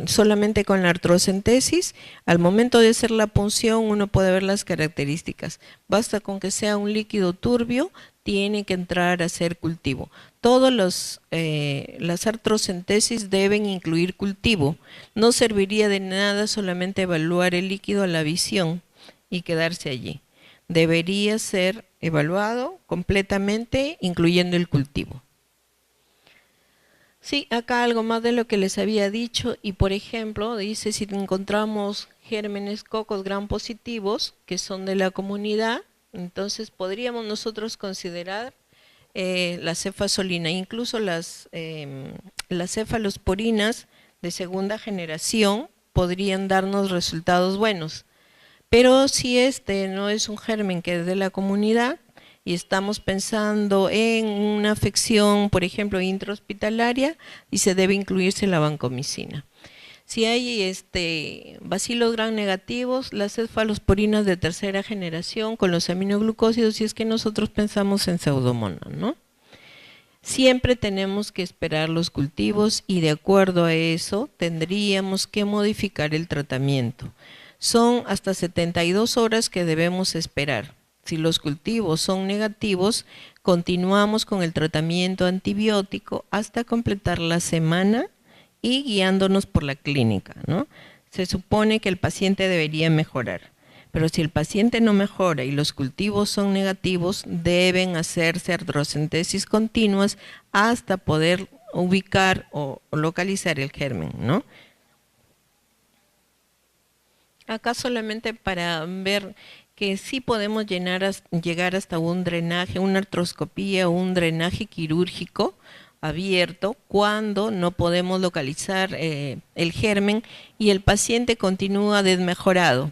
solamente con la artrocentesis, al momento de hacer la punción uno puede ver las características, basta con que sea un líquido turbio, tiene que entrar a hacer cultivo. Todas las artrocentesis deben incluir cultivo, no serviría de nada solamente evaluar el líquido a la visión y quedarse allí. Debería ser evaluado completamente, incluyendo el cultivo. Sí, acá algo más de lo que les había dicho, y por ejemplo, dice si encontramos gérmenes cocos gram positivos, que son de la comunidad, entonces podríamos nosotros considerar la cefazolina, incluso las cefalosporinas de segunda generación podrían darnos resultados buenos. Pero si no es un germen que es de la comunidad y estamos pensando en una afección, por ejemplo, intrahospitalaria, y se debe incluirse la vancomicina. Si hay bacilos gram negativos, las cefalosporinas de tercera generación con los aminoglucósidos, si es que nosotros pensamos en pseudomonas, ¿no? Siempre tenemos que esperar los cultivos y de acuerdo a eso tendríamos que modificar el tratamiento. Son hasta 72 horas que debemos esperar. Si los cultivos son negativos, continuamos con el tratamiento antibiótico hasta completar la semana y guiándonos por la clínica, ¿no? Se supone que el paciente debería mejorar, pero si el paciente no mejora y los cultivos son negativos, deben hacerse artrocentesis continuas hasta poder ubicar o localizar el germen, ¿no? Acá solamente para ver que sí podemos llegar hasta un drenaje, una artroscopía, un drenaje quirúrgico abierto cuando no podemos localizar el germen y el paciente continúa desmejorado.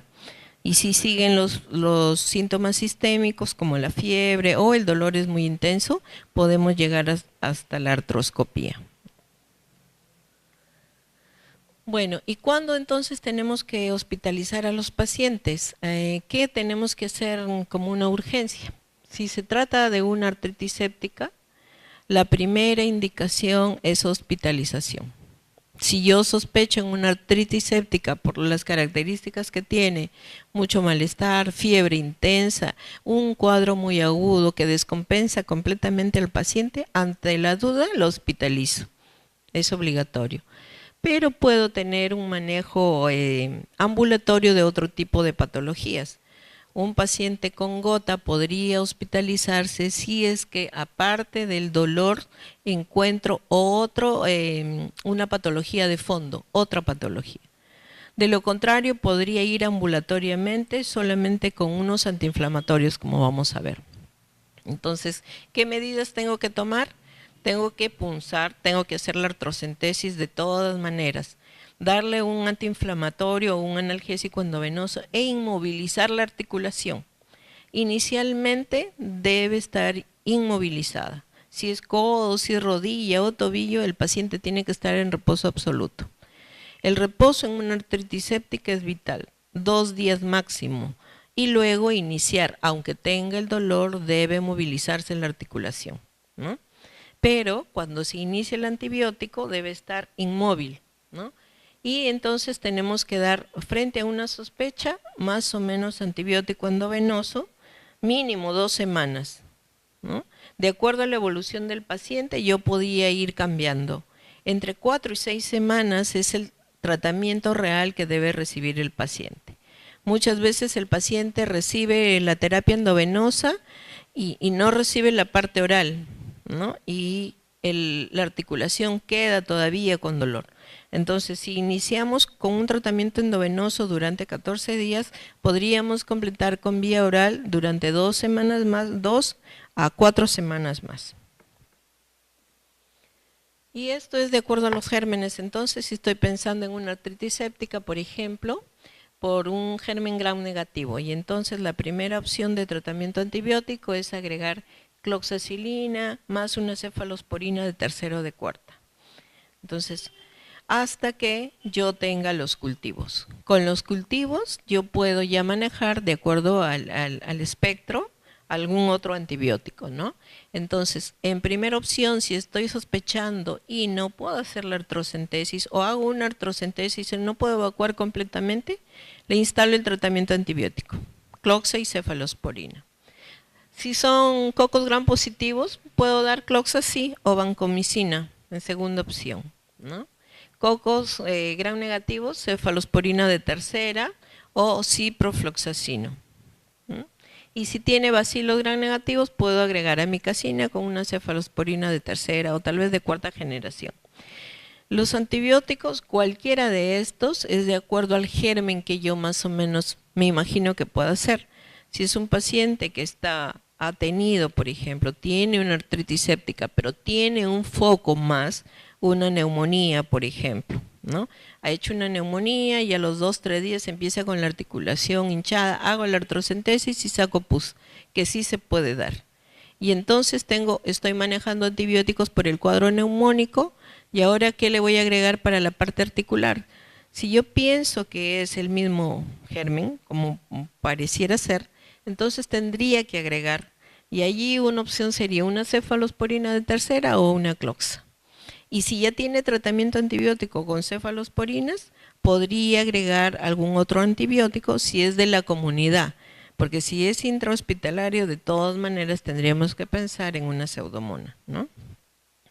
Y si siguen los síntomas sistémicos como la fiebre o el dolor es muy intenso, podemos llegar hasta la artroscopía. Bueno, ¿y cuándo entonces tenemos que hospitalizar a los pacientes? ¿Qué tenemos que hacer como una urgencia? Si se trata de una artritis séptica, la primera indicación es hospitalización. Si yo sospecho en una artritis séptica por las características que tiene, mucho malestar, fiebre intensa, un cuadro muy agudo que descompensa completamente al paciente, ante la duda lo hospitalizo. Es obligatorio. Pero puedo tener un manejo ambulatorio de otro tipo de patologías. Un paciente con gota podría hospitalizarse si es que aparte del dolor encuentro una patología de fondo, otra patología. De lo contrario, podría ir ambulatoriamente solamente con unos antiinflamatorios, como vamos a ver. Entonces, ¿qué medidas tengo que tomar? Tengo que punzar, tengo que hacer la artrocentesis de todas maneras, darle un antiinflamatorio o un analgésico endovenoso e inmovilizar la articulación. Inicialmente debe estar inmovilizada. Si es codo, si es rodilla o tobillo, el paciente tiene que estar en reposo absoluto. El reposo en una artritis séptica es vital, 2 días máximo. y luego iniciar, aunque tenga el dolor, debe movilizarse la articulación, ¿no? Pero cuando se inicia el antibiótico debe estar inmóvil, ¿no? Y entonces tenemos que dar, frente a una sospecha, más o menos antibiótico endovenoso, mínimo 2 semanas, ¿no? De acuerdo a la evolución del paciente, yo podía ir cambiando. Entre 4 y 6 semanas es el tratamiento real que debe recibir el paciente. Muchas veces el paciente recibe la terapia endovenosa y no recibe la parte oral, ¿no? Y la articulación queda todavía con dolor. Entonces, si iniciamos con un tratamiento endovenoso durante 14 días, podríamos completar con vía oral durante 2 semanas más, 2 a 4 semanas más. Y esto es de acuerdo a los gérmenes. Entonces, si estoy pensando en una artritis séptica, por ejemplo, por un germen gram negativo, y entonces la primera opción de tratamiento antibiótico es agregar cloxacilina más una cefalosporina de tercera o de cuarta. Entonces, hasta que yo tenga los cultivos. Con los cultivos yo puedo ya manejar, de acuerdo al espectro, algún otro antibiótico, ¿no? Entonces, en primera opción, si estoy sospechando y no puedo hacer la artrocentesis o hago una artrocentesis y no puedo evacuar completamente, le instalo el tratamiento antibiótico, cloxa y cefalosporina. Si son cocos gram positivos, puedo dar cloxa sí o vancomicina en segunda opción, ¿no? Cocos gram negativos, cefalosporina de tercera o ciprofloxacino. Y si tiene bacilos gram negativos, puedo agregar amicacina con una cefalosporina de tercera o tal vez de cuarta generación. Los antibióticos, cualquiera de estos, es de acuerdo al germen que yo más o menos me imagino que pueda hacer. Si es un paciente que ha tenido, por ejemplo, tiene una artritis séptica, pero tiene un foco más, una neumonía, por ejemplo, ¿no? Ha hecho una neumonía y a los 2-3 días empieza con la articulación hinchada, hago la artrocentesis y saco pus, que sí se puede dar. Y entonces estoy manejando antibióticos por el cuadro neumónico, y ahora ¿qué le voy a agregar para la parte articular? Si yo pienso que es el mismo germen, como pareciera ser, entonces tendría que agregar, y allí una opción sería una cefalosporina de tercera o una cloxa. Y si ya tiene tratamiento antibiótico con cefalosporinas, podría agregar algún otro antibiótico si es de la comunidad, porque si es intrahospitalario, de todas maneras tendríamos que pensar en una pseudomona, ¿no?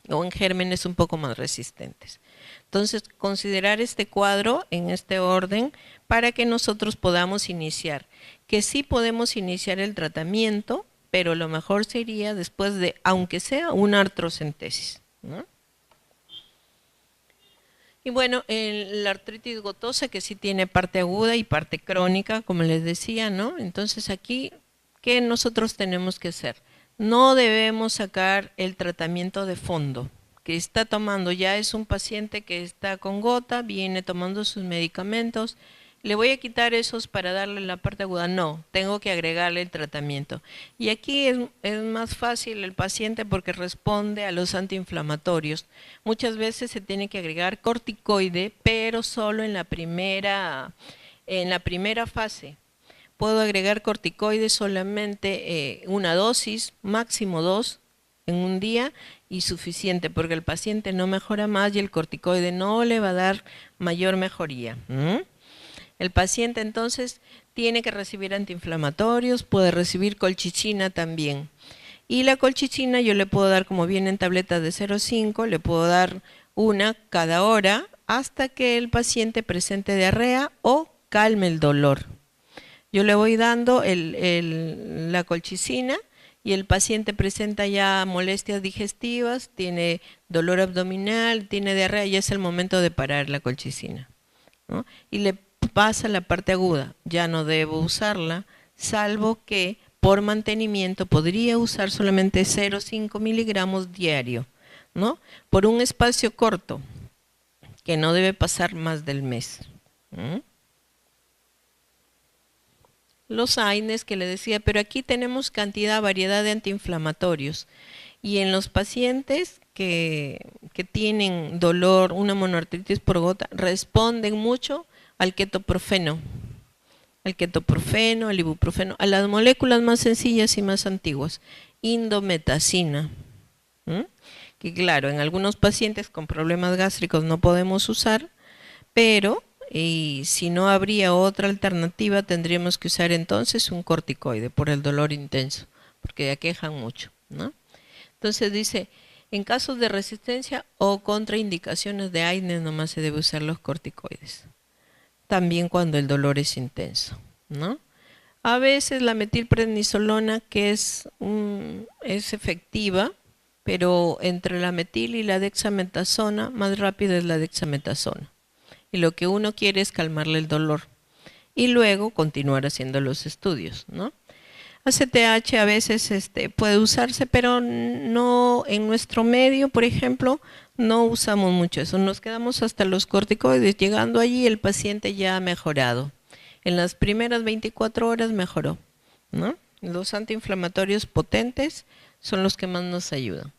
O en gérmenes un poco más resistentes. Entonces, considerar este cuadro en este orden para que nosotros podamos iniciar, que sí podemos iniciar el tratamiento, pero lo mejor sería después de, aunque sea una artrocentesis, ¿no? Y bueno, la artritis gotosa, que sí tiene parte aguda y parte crónica, como les decía, ¿no? Entonces aquí, ¿qué nosotros tenemos que hacer? No debemos sacar el tratamiento de fondo que está tomando. Ya es un paciente que está con gota, viene tomando sus medicamentos. ¿Le voy a quitar esos para darle la parte aguda? No, tengo que agregarle el tratamiento. Y aquí es más fácil el paciente porque responde a los antiinflamatorios. Muchas veces se tiene que agregar corticoide, pero solo en la primera fase. Puedo agregar corticoides solamente una dosis, máximo 2 en un día y suficiente, porque el paciente no mejora más y el corticoide no le va a dar mayor mejoría. El paciente entonces tiene que recibir antiinflamatorios, puede recibir colchicina también. Y la colchicina yo le puedo dar, como viene en tabletas de 0,5, le puedo dar una cada hora hasta que el paciente presente diarrea o calme el dolor. Yo le voy dando la colchicina y el paciente presenta ya molestias digestivas, tiene dolor abdominal, tiene diarrea, y es el momento de parar la colchicina, ¿no? Y le pasa la parte aguda, ya no debo usarla, salvo que por mantenimiento podría usar solamente 0,5 miligramos diario, ¿no? Por un espacio corto, que no debe pasar más del mes. Los AINES que le decía, pero aquí tenemos variedad de antiinflamatorios. Y en los pacientes que tienen dolor, una monoartritis por gota, responden mucho al ketoprofeno. al ketoprofeno, al ibuprofeno, a las moléculas más sencillas y más antiguas, indometacina, que claro, en algunos pacientes con problemas gástricos no podemos usar, pero si no habría otra alternativa, tendríamos que usar entonces un corticoide por el dolor intenso, porque aquejan mucho, ¿no? Entonces dice, en casos de resistencia o contraindicaciones de AINES nomás se debe usar los corticoides. También cuando el dolor es intenso, ¿no? A veces la metilprednisolona, que es efectiva, pero entre la metil y la dexametasona, más rápida es la dexametasona. Y lo que uno quiere es calmarle el dolor. Y luego continuar haciendo los estudios, ¿no? ACTH a veces puede usarse, pero no en nuestro medio, por ejemplo, no usamos mucho eso. Nos quedamos hasta los corticoides. Llegando allí el paciente ya ha mejorado. En las primeras 24 horas mejoró, ¿no? Los antiinflamatorios potentes son los que más nos ayudan.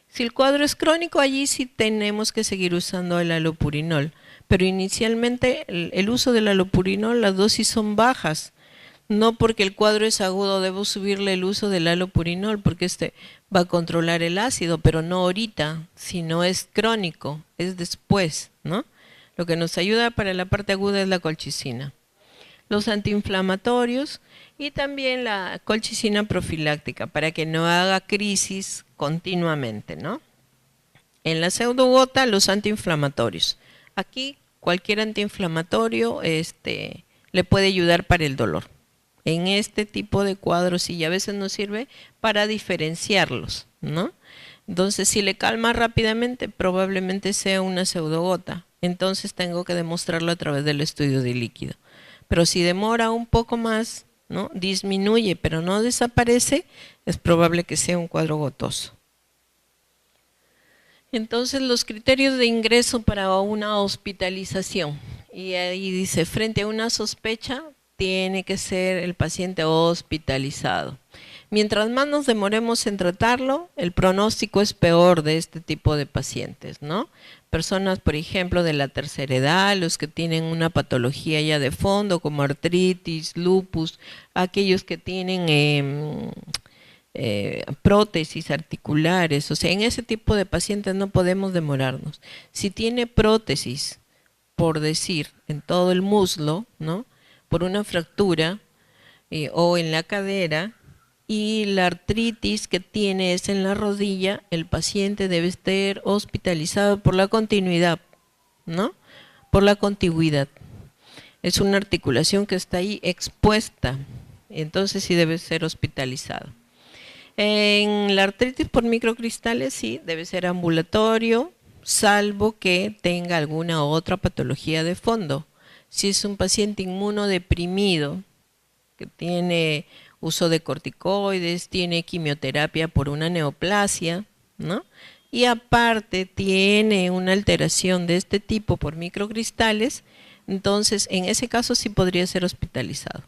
Si el cuadro es crónico, allí sí tenemos que seguir usando el alopurinol. Pero inicialmente el uso del alopurinol, las dosis son bajas. No porque el cuadro es agudo debo subirle el uso del alopurinol, porque va a controlar el ácido, pero no ahorita, si no es crónico, es después, ¿no? Lo que nos ayuda para la parte aguda es la colchicina. Los antiinflamatorios y también la colchicina profiláctica para que no haga crisis continuamente, ¿no? En la pseudogota, los antiinflamatorios. Aquí cualquier antiinflamatorio le puede ayudar para el dolor. En este tipo de cuadros y a veces nos sirve para diferenciarlos, ¿no? Entonces, si le calma rápidamente, probablemente sea una pseudogota. Entonces tengo que demostrarlo a través del estudio de líquido. Pero si demora un poco más, ¿no? Disminuye, pero no desaparece, es probable que sea un cuadro gotoso. Entonces, los criterios de ingreso para una hospitalización. Y ahí dice, frente a una sospecha, tiene que ser el paciente hospitalizado. Mientras más nos demoremos en tratarlo, el pronóstico es peor de este tipo de pacientes, ¿no? Personas, por ejemplo, de la tercera edad, los que tienen una patología ya de fondo, como artritis, lupus, aquellos que tienen prótesis articulares, o sea, en ese tipo de pacientes no podemos demorarnos. Si tiene prótesis, por decir, en todo el muslo, ¿no? Por una fractura o en la cadera, y la artritis que tiene es en la rodilla, el paciente debe estar hospitalizado por la continuidad, ¿no? Por la contigüidad. Es una articulación que está ahí expuesta, entonces sí debe ser hospitalizado. En la artritis por microcristales sí debe ser ambulatorio, salvo que tenga alguna otra patología de fondo. Si es un paciente inmunodeprimido, que tiene uso de corticoides, tiene quimioterapia por una neoplasia, ¿no? Y aparte tiene una alteración de este tipo por microcristales, entonces en ese caso sí podría ser hospitalizado.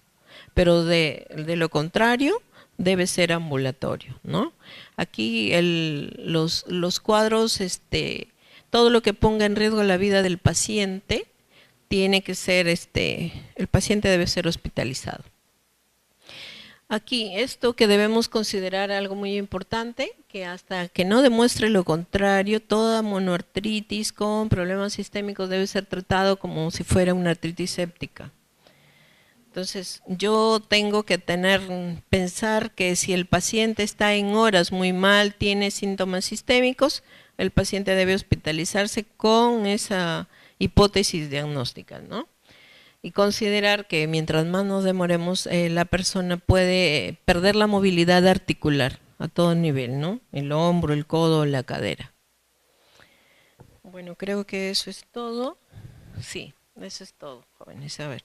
Pero de lo contrario, debe ser ambulatorio, ¿no? Aquí los cuadros, todo lo que ponga en riesgo la vida del paciente, tiene que ser, el paciente debe ser hospitalizado. Aquí, esto que debemos considerar algo muy importante, que hasta que no demuestre lo contrario, toda monoartritis con problemas sistémicos debe ser tratado como si fuera una artritis séptica. Entonces, yo tengo que pensar que si el paciente está en horas muy mal, tiene síntomas sistémicos, el paciente debe hospitalizarse con esa hipótesis diagnóstica, ¿no? Y considerar que mientras más nos demoremos, la persona puede perder la movilidad articular a todo nivel, ¿no? El hombro, el codo, la cadera. Bueno, creo que eso es todo. Sí, eso es todo, jóvenes. A ver.